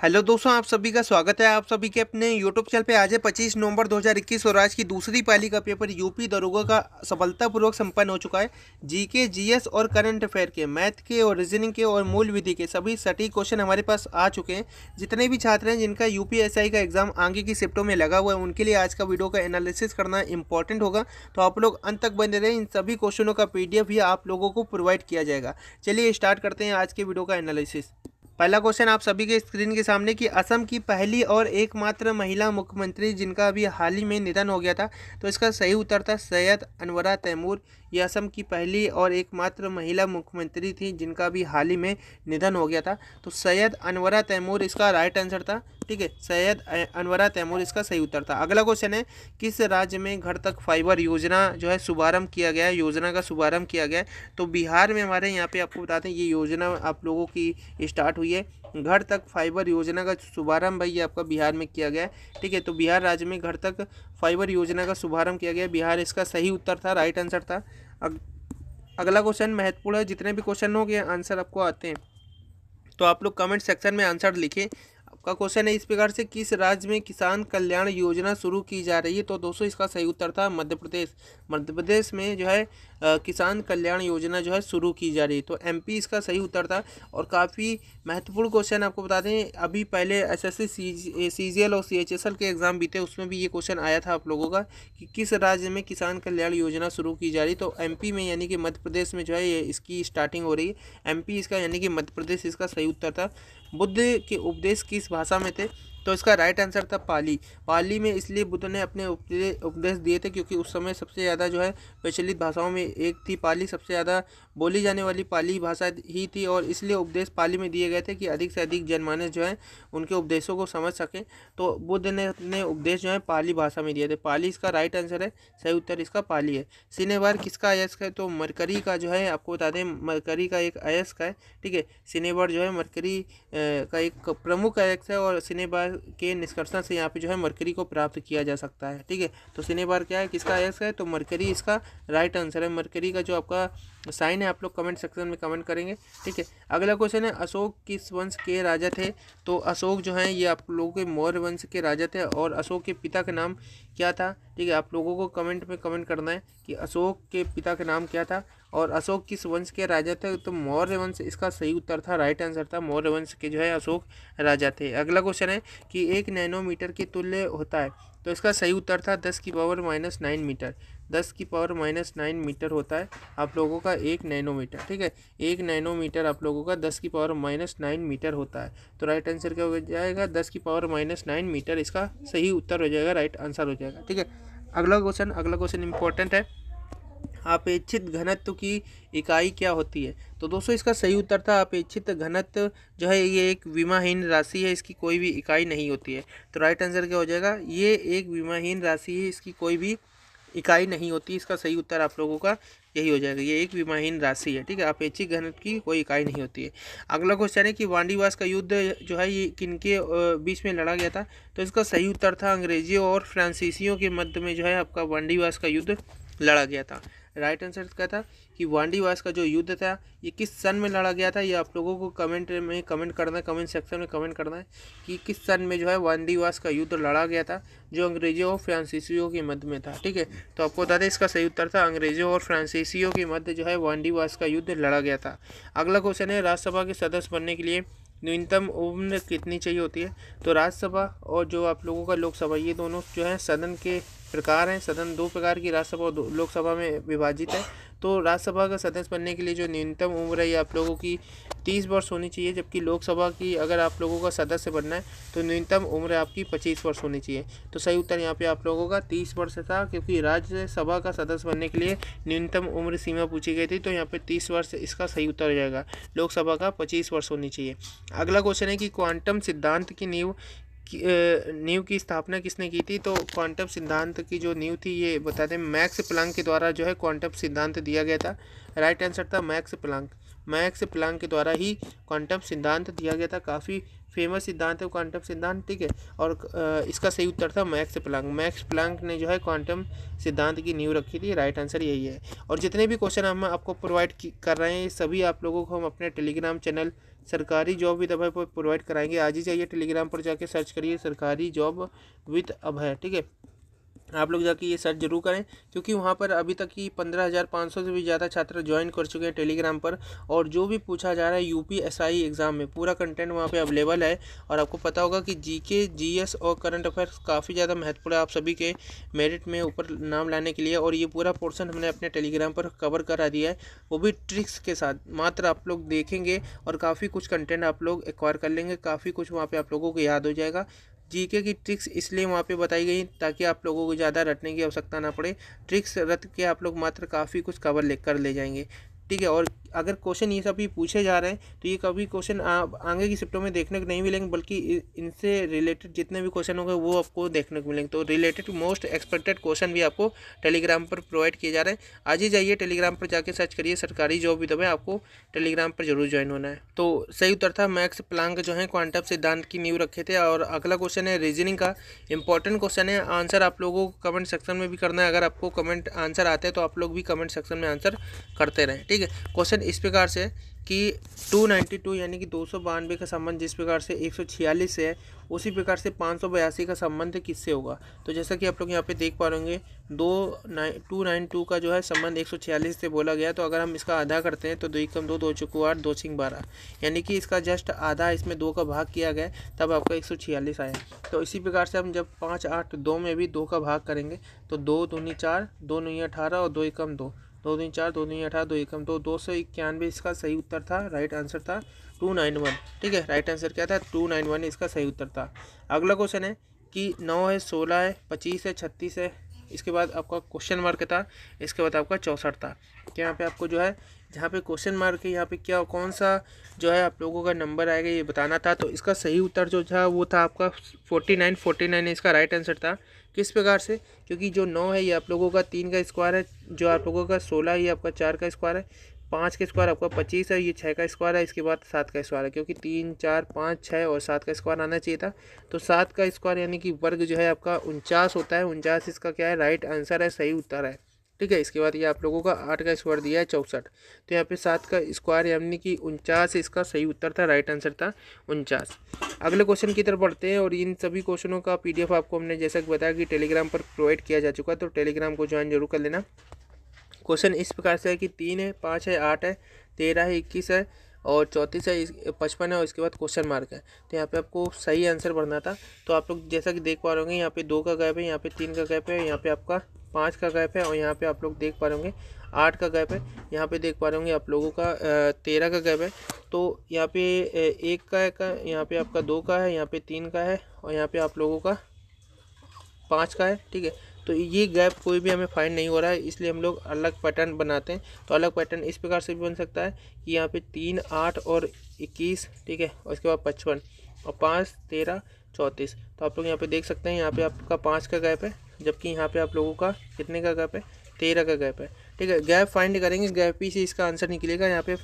Hello दोस्तों, आप सभी का स्वागत है आप सभी के अपने यूट्यूब चैनल पे। आज है 25 नवंबर 2021 और आज की दूसरी पाली का पेपर यूपी दरोगा का सफलतापूर्वक संपन्न हो चुका है। जीके, जीएस और करंट अफेयर के, मैथ के और रीजनिंग के और मूल विधि के सभी सटीक क्वेश्चन हमारे पास आ चुके हैं। जितने भी छात्र हैं जिनका यूपीएसआई का एग्जाम आगे की शिफ्टों में लगा हुआ है, उनके लिए आज का वीडियो का एनालिसिस करना इंपॉर्टेंट होगा। तो आप लोग अंत तक बने रहें, इन सभी क्वेश्चनों का पीडीएफ भी आप लोगों को प्रोवाइड किया जाएगा। चलिए स्टार्ट करते हैं आज के वीडियो का एनालिसिस। पहला क्वेश्चन आप सभी के स्क्रीन के सामने कि असम की पहली और एकमात्र महिला मुख्यमंत्री जिनका अभी हाल ही में निधन हो गया था, तो इसका सही उत्तर था सैयद अनवरा तैमूर। ये असम की पहली और एकमात्र महिला मुख्यमंत्री थी जिनका अभी हाल ही में निधन हो गया था, तो सैयद अनवरा तैमूर इसका राइट आंसर था। ठीक है, सैयद अनवरा तैमूर इसका सही उत्तर था। अगला क्वेश्चन है, किस राज्य में घर तक फाइबर योजना जो है शुभारंभ किया गया है, योजना का शुभारंभ किया गया है? तो बिहार में हमारे यहाँ पे आपको बताते हैं ये योजना आप लोगों की स्टार्ट हुई है। घर तक फाइबर योजना का शुभारंभ है ये आपका बिहार में किया गया है। ठीक है, तो बिहार राज्य में घर तक फाइबर योजना का शुभारंभ किया गया। बिहार इसका सही उत्तर था, राइट आंसर था। अगला क्वेश्चन महत्वपूर्ण है, जितने भी क्वेश्चन हो गए आंसर आपको आते हैं तो आप लोग कमेंट सेक्शन में आंसर लिखें। आपका क्वेश्चन है इस प्रकार से, किस राज्य में किसान कल्याण योजना शुरू की जा रही है? तो दोस्तों इसका सही उत्तर था मध्य प्रदेश। मध्य प्रदेश में जो है किसान कल्याण योजना जो है शुरू की जा रही है, तो एमपी इसका सही उत्तर था। और काफ़ी महत्वपूर्ण क्वेश्चन आपको बता दें, अभी पहले एसएससी सीजीएल और सीएचएसएल के एग्जाम बीते, उसमें भी ये क्वेश्चन आया था आप लोगों का कि किस राज्य में किसान कल्याण योजना शुरू की जा रही। तो एमपी में यानी कि मध्य प्रदेश में जो है ये इसकी स्टार्टिंग हो रही है। एमपी इसका यानी कि मध्य प्रदेश इसका सही उत्तर था। बुद्ध के उपदेश किस भाषा में थे? तो इसका राइट आंसर था पाली। पाली में इसलिए बुद्ध ने अपने उपदेश दिए थे क्योंकि उस समय सबसे ज़्यादा जो है प्रचलित भाषाओं में एक थी पाली, सबसे ज़्यादा बोली जाने वाली पाली भाषा ही थी, और इसलिए उपदेश पाली में दिए गए थे कि अधिक से अधिक जनमानस जो है उनके उपदेशों को समझ सकें। तो बुद्ध ने अपने उपदेश जो है पाली भाषा में दिए थे। पाली इसका राइट आंसर है, सही उत्तर इसका पाली है। सिनेबार किसका अयस्क है? तो मरकरी का जो है आपको बता दें, मरकरी का एक अयस्क है। ठीक है, सिनेबार जो है मरकरी का एक प्रमुख अयस्क है और सिनेबार के निष्कर्षण से यहाँ पे जो है मरकरी को प्राप्त किया जा सकता है। ठीक है, तो सिनेबार क्या है, किसका अयस्क है? तो मरकरी इसका राइट आंसर है। मरकरी का जो आपका साइन है आप लोग कमेंट सेक्शन में कमेंट करेंगे। ठीक है, अगला क्वेश्चन है, अशोक किस वंश के राजा थे? तो अशोक जो है ये आप लोगों के मौर्य वंश के राजा थे, और अशोक के पिता का नाम क्या था? ठीक है, आप लोगों को कमेंट में कमेंट करना है कि अशोक के पिता का नाम क्या था और अशोक किस वंश के राजा थे? तो मौर्य वंश इसका सही उत्तर था, राइट आंसर था। मौर्य वंश के जो है अशोक राजा थे। अगला क्वेश्चन है कि 1 नैनोमीटर के तुल्य होता है? तो इसका सही उत्तर था 10⁻⁹ मीटर। 10⁻⁹ मीटर होता है आप लोगों का 1 नैनोमीटर। ठीक है, 1 नैनोमीटर आप लोगों का 10⁻⁹ मीटर होता है। तो राइट आंसर क्या हो जाएगा? 10⁻⁹ मीटर इसका सही उत्तर हो जाएगा, राइट आंसर हो जाएगा। ठीक है, अगला क्वेश्चन इंपॉर्टेंट है, अपेक्षित घनत्व की इकाई क्या होती है? तो दोस्तों इसका सही उत्तर था अपेक्षित घनत्व जो है ये एक विमाहीन राशि है, इसकी कोई भी इकाई नहीं होती है। तो राइट आंसर क्या हो जाएगा? ये एक विमाहीन राशि है, इसकी कोई भी इकाई नहीं होती। इसका सही उत्तर आप लोगों का यही हो जाएगा, ये एक विमाहीन राशि है। ठीक है, अपेक्षित घनत्व की कोई इकाई नहीं होती है। अगला क्वेश्चन है कि वांडीवास का युद्ध जो है ये किनके बीच में लड़ा गया था? तो इसका सही उत्तर था अंग्रेजियों और फ्रांसीसियों के मध्य में जो है आपका वांडीवास का युद्ध लड़ा गया था। राइट आंसर क्या था कि वांडीवास का जो युद्ध था ये किस सन में लड़ा गया था? ये आप लोगों को कमेंट में कमेंट करना है, कमेंट सेक्शन में कमेंट करना है कि किस सन में जो है वांडीवास का युद्ध लड़ा गया था जो अंग्रेजों और फ्रांसीसियों के मध्य में था। ठीक है, तो आपको बता दें इसका सही उत्तर था अंग्रेजों और फ्रांसीसियों के मध्य जो है वांडीवास का युद्ध लड़ा गया था। अगला क्वेश्चन है, राज्यसभा के सदस्य बनने के लिए न्यूनतम उम्र कितनी चाहिए होती है? तो राज्यसभा और जो आप लोगों का लोकसभा, ये दोनों जो है सदन के प्रकार हैं। सदन दो प्रकार की राज्यसभा और लोकसभा में विभाजित है। तो राज्यसभा का सदस्य बनने के लिए जो न्यूनतम उम्र है ये आप लोगों की 30 वर्ष होनी चाहिए, जबकि लोकसभा की अगर आप लोगों का सदस्य बनना है तो न्यूनतम उम्र आपकी 25 वर्ष होनी चाहिए। तो सही उत्तर यहाँ पे आप लोगों का 30 वर्ष था, क्योंकि राज्यसभा का सदस्य बनने के लिए न्यूनतम उम्र सीमा पूछी गई थी, तो यहाँ पे 30 वर्ष इसका सही उत्तर हो जाएगा। लोकसभा का 25 वर्ष होनी चाहिए। अगला क्वेश्चन है कि क्वांटम सिद्धांत की नींव की स्थापना किसने की थी? तो क्वांटम सिद्धांत की जो नींव थी ये बता दें मैक्स प्लांक के द्वारा जो है क्वांटम सिद्धांत दिया गया था। राइट आंसर था मैक्स प्लांक के द्वारा ही क्वांटम सिद्धांत दिया गया था। काफ़ी फेमस सिद्धांत है क्वांटम सिद्धांत। ठीक है, और इसका सही उत्तर था मैक्स प्लांक ने जो है क्वांटम सिद्धांत की नींव रखी थी। राइट आंसर यही है। और जितने भी क्वेश्चन हम आपको प्रोवाइड कर रहे हैं सभी आप लोगों को हम अपने टेलीग्राम चैनल सरकारी जॉब विद अभय प्रोवाइड कराएंगे। आज ही जाइए टेलीग्राम पर जाके सर्च करिए सरकारी जॉब विद अभय, ठीक है। आप लोग जाके ये सर्च जरूर करें, क्योंकि वहाँ पर अभी तक की 15,500 से भी ज़्यादा छात्र ज्वाइन कर चुके हैं टेलीग्राम पर। और जो भी पूछा जा रहा है यूपीएसआई एग्ज़ाम में, पूरा कंटेंट वहाँ पे अवेलेबल है। और आपको पता होगा कि जीके, जीएस और करंट अफेयर्स काफ़ी ज़्यादा महत्वपूर्ण है आप सभी के मेरिट में ऊपर नाम लाने के लिए। और ये पूरा पोर्सन हमने अपने टेलीग्राम पर कवर करा दिया है, वो भी ट्रिक्स के साथ। मात्र आप लोग देखेंगे और काफ़ी कुछ कंटेंट आप लोग एक्वायर कर लेंगे, काफ़ी कुछ वहाँ पर आप लोगों को याद हो जाएगा। जीके की ट्रिक्स इसलिए वहाँ पे बताई गई ताकि आप लोगों को ज़्यादा रटने की आवश्यकता ना पड़े। ट्रिक्स रट के आप लोग मात्र काफ़ी कुछ कवर कर ले जाएंगे, ठीक है। और अगर क्वेश्चन ये सभी पूछे जा रहे हैं तो ये कभी क्वेश्चन आगे की शिफ्टों में देखने को नहीं मिलेंगे, बल्कि इनसे रिलेटेड जितने भी क्वेश्चन होंगे वो आपको देखने को मिलेंगे। तो रिलेटेड मोस्ट एक्सपेक्टेड क्वेश्चन भी आपको टेलीग्राम पर प्रोवाइड किए जा रहे हैं। आज ही जाइए टेलीग्राम पर जाके सर्च करिए सरकारी जॉब विद अभय, आपको टेलीग्राम पर जरूर ज्वाइन होना है। तो सही उत्तर था मैक्स प्लांक जो है क्वांटम सिद्धांत की नींव रखे थे। और अगला क्वेश्चन है रीजनिंग का, इंपॉर्टेंट क्वेश्चन है। आंसर आप लोगों को कमेंट सेक्शन में भी करना है। अगर आपको कमेंट आंसर आते हैं तो आप लोग भी कमेंट सेक्शन में आंसर करते रहें, ठीक है। क्वेश्चन इस प्रकार से कि 292 यानी कि 292 का संबंध जिस प्रकार से 146 से है, उसी प्रकार से 582 का संबंध किससे होगा। तो जैसा कि आप लोग यहाँ पे देख पा रहे होंगे 292 का जो है संबंध 146 से बोला गया। तो अगर हम इसका आधा करते हैं तो 2 एकम 2, 2 चौको 8, 2 छिंग 12, यानी कि इसका जस्ट आधा इसमें 2 का भाग किया गया, तब आपका 146 आया। तो इसी प्रकार से हम जब 5, 8, 2 में भी 2 का भाग करेंगे तो 2 दूनी 4, 2 नई 18 और 2 एकम 2, 2 दूनी 4, 2 नई 18, 2 एकम 2, 291 इसका सही उत्तर था। राइट आंसर था 291, ठीक है। राइट आंसर क्या था 291 इसका सही उत्तर था। अगला क्वेश्चन है कि 9 है, 16 है, 25 है, 36 है, इसके बाद आपका क्वेश्चन मार्क था, इसके बाद आपका 64 था। क्या यहाँ पे आपको जो है जहाँ पे क्वेश्चन मार्क है यहाँ पे क्या कौन सा जो है आप लोगों का नंबर आएगा ये बताना था। तो इसका सही उत्तर जो था वो था आपका 49 इसका राइट आंसर था। किस प्रकार से, क्योंकि जो 9 है ये आप लोगों का 3 का स्क्वायर है, जो आप लोगों का 16 ये आपका 4 का स्क्वायर है, 5 का स्क्वायर आपका 25 है, ये 6 का स्क्वायर है, इसके बाद 7 का स्क्वायर है, क्योंकि 3, 4, 5, 6 और 7 का स्क्वायर आना चाहिए था। तो 7 का स्क्वायर यानी कि वर्ग जो है आपका 49 होता है। 49 इसका क्या है राइट आंसर है, सही उत्तर है, ठीक है। इसके बाद ये आप लोगों का 8 का स्क्वायर दिया है 64, तो यहाँ पे 7 का स्क्वायर यानी कि 49 इसका सही उत्तर था। राइट आंसर था 49। अगले क्वेश्चन की तरफ बढ़ते हैं। और इन सभी क्वेश्चनों का PDF आपको हमने जैसा कि बताया कि टेलीग्राम पर प्रोवाइड किया जा चुका है, तो टेलीग्राम को ज्वाइन जरूर कर लेना। क्वेश्चन इस प्रकार से है कि 3 है, 5 है, 8 है, 13 है, 21 है और 34 है, 55 है और इसके बाद क्वेश्चन मार्क है। तो यहाँ पे आपको सही आंसर भरना था। तो आप लोग जैसा कि देख पा रहे होंगे यहाँ पे 2 का गैप है, यहाँ पे 3 का गैप है, यहाँ पे आपका 5 का गैप है और यहाँ पे आप लोग देख पा रहे होंगे 8 का गैप है, यहाँ पे देख पा रहे होंगे आप लोगों का 13 का गैप है। तो यहाँ पे 1 का यहाँ पे आपका 2 का है, यहाँ पे 3 का है और यहाँ पे आप लोगों का 5 का है, ठीक है। तो ये गैप कोई भी हमें फाइंड नहीं हो रहा है, इसलिए हम लोग अलग पैटर्न बनाते हैं। तो अलग पैटर्न इस प्रकार से भी बन सकता है कि यहाँ पे 3, 8 और 21, ठीक है, और इसके बाद 55 और 5, 13, 34। तो आप लोग यहाँ पे देख सकते हैं यहाँ पे आपका 5 का गैप है, जबकि यहाँ पे आप लोगों का कितने का गैप है 13 का गैप है, ठीक है। गैप फाइंड करेंगे, गैप ही से इसका आंसर निकलेगा। यहाँ पे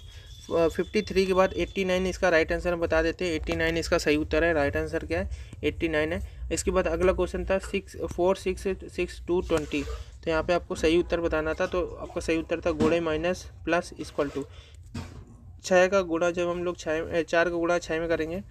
53 के बाद 89 इसका राइट आंसर हम बता देते हैं। 89 इसका सही उत्तर है। राइट आंसर क्या है 89 है। इसके बाद अगला क्वेश्चन था 6, 4, 6, 6, 2, 20। तो यहाँ पे आपको सही उत्तर बताना था। तो आपका सही उत्तर था गुणे माइनस प्लस इक्वल टू 6 का गुणा जब हम लोग 4 का गुणा 6 में करेंगे,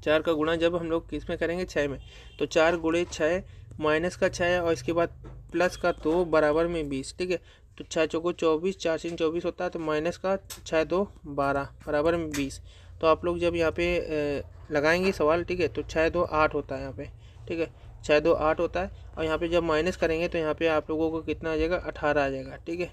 4 का गुणा जब हम लोग किस में करेंगे 6 में, तो 4 गुणे 6 माइनस का 6 और इसके बाद प्लस का 2 बराबर में 20, ठीक है। तो 6 चौको 24, 4 3 24 होता है, तो माइनस का 6 2 12 बराबर में 20। तो आप लोग जब यहाँ पे लगाएंगे सवाल, ठीक है, तो 6 2 8 होता है यहाँ पे, ठीक है, 6 2 8 होता है। और यहाँ पे जब माइनस करेंगे तो यहाँ पे आप लोगों को कितना आ जाएगा 18 आ जाएगा, ठीक है,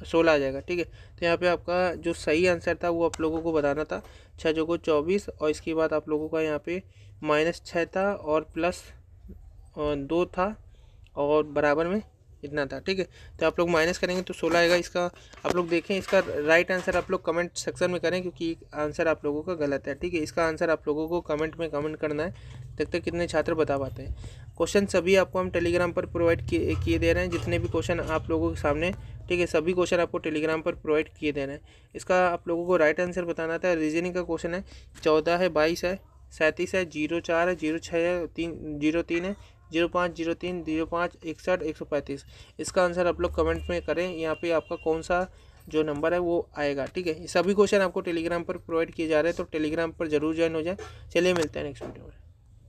16 आ जाएगा, ठीक है। तो यहाँ पे आपका जो सही आंसर था वो आप लोगों को बताना था 6 चौको 24 और इसके बाद आप लोगों का यहाँ पे -6 था और प्लस 2 था और बराबर में इतना था, ठीक है। तो आप लोग माइनस करेंगे तो 16 आएगा। इसका आप लोग देखें, इसका राइट आंसर आप लोग कमेंट सेक्शन में करें, क्योंकि आंसर आप लोगों का गलत है, ठीक है। इसका आंसर आप लोगों को कमेंट में कमेंट करना है, देखते हैं कितने छात्र बता पाते हैं। क्वेश्चन सभी आपको हम टेलीग्राम पर प्रोवाइड किए दे रहे हैं, जितने भी क्वेश्चन आप लोगों के सामने, ठीक है, सभी क्वेश्चन आपको टेलीग्राम पर प्रोवाइड किए दे रहे हैं। इसका आप लोगों को राइट आंसर बताना था। रीजनिंग का क्वेश्चन है 14 है, 22 है, 37 है, 04 है, 06 है, 03 है, 05, 03, 05, 61, 135। इसका आंसर आप लोग कमेंट में करें। यहाँ पे आपका कौन सा जो नंबर है वो आएगा। ठीक है, ये सभी क्वेश्चन आपको टेलीग्राम पर प्रोवाइड किए जा रहे हैं, तो टेलीग्राम पर जरूर ज्वाइन हो जाए। चलिए मिलते हैं नेक्स्ट वीडियो में।